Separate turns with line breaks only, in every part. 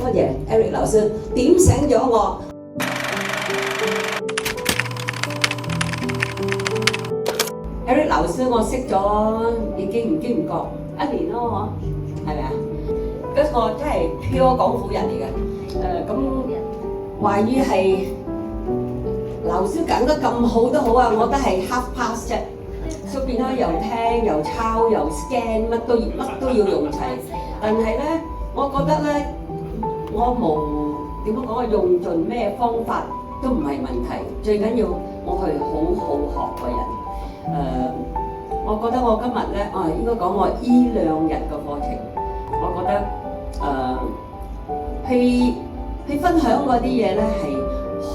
多謝 Eric 老師點醒咗我。Eric 老師我識咗已經唔經唔覺1年咯，嗬，係咪啊？嗰個真係 pure 廣府人嚟嘅，咁華語係老師講得咁好都好啊，我都係 half pass 啫，所以變咗又聽又抄又 scan 乜都要用齊。但係咧，我覺得咧，我冇點樣講啊，用盡咩方法都唔係問題，最緊要我係好學嘅人。我覺得我今日咧，應該講我呢2日嘅課程，我覺得去分享嗰啲嘢咧係好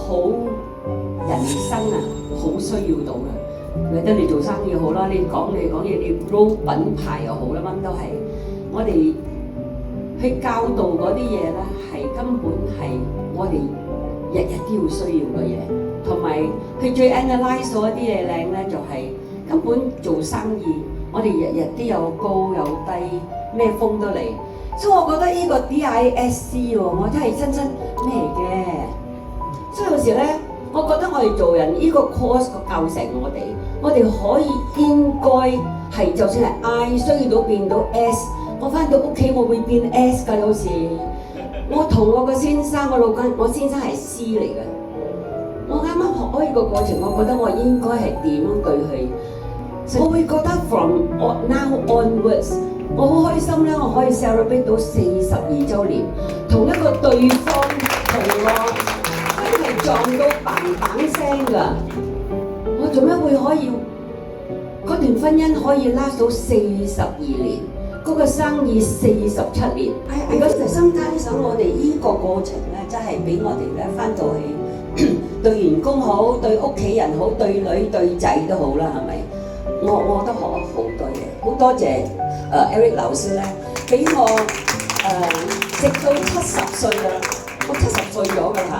人生啊，好需要到嘅。或者你做生意好啦，你講嘢，你 grow 品牌又好啦，乜都係。我哋去教導嗰啲嘢咧，係根本係我哋日日都要需要嘅嘢，同埋佢最 analyze 到一啲嘢靚咧，就係根本做生意，我哋日日都有高有低，咩風都嚟。所以我覺得呢個 DISC 喎，我真係真咩嘅。所以有時咧，我覺得我哋做人呢個 course 個教成我哋可以應該係就算係 I 需要到變到 S， 我翻到屋企我會變 S 㗎。有時我同我個先生，我先生係 C 嚟嘅。我啱啱學開呢個過程，我覺得我應該係點樣對佢？我會覺得 from now onwards， 我好開心咧，我可以 celebrate 到42週年，同一個對方同我真係撞到嘭嘭聲㗎。我做咩會可以嗰段婚姻可以 last 到42年，嗰個生意47年？係嗰時心態想我哋呢個過程咧，真係俾我哋咧翻到去對員工好，對屋企人好，對女對仔都好啦，係咪？我都學咗好多嘢，好多謝Eric 老師咧，俾我直到70歲啦，我70歲咗㗎嚇。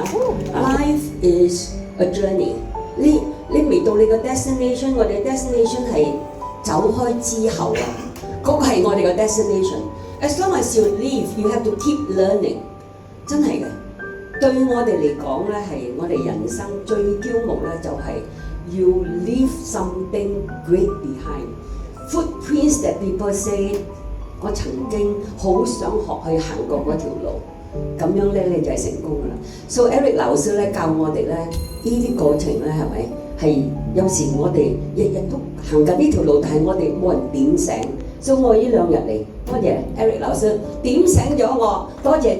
Life is a journey， 你未到你個 destination， 我哋 destination 係走開之後啊，嗰個係我哋個 destination。As long as you live, you have to keep learning， 真係嘅。對我哋嚟講咧，係我哋人生最驕傲咧，就係You leave something great behind. Footprints that people say， 我曾經好想學去行過嗰條路，咁樣咧你就係成功㗎啦。So Eric 老師咧教我哋咧，呢啲過程咧係咪係有時我哋日日都行緊呢條路，但係我哋冇人點醒。所以我呢2日嚟，多謝 Eric 老師點醒咗我，多謝。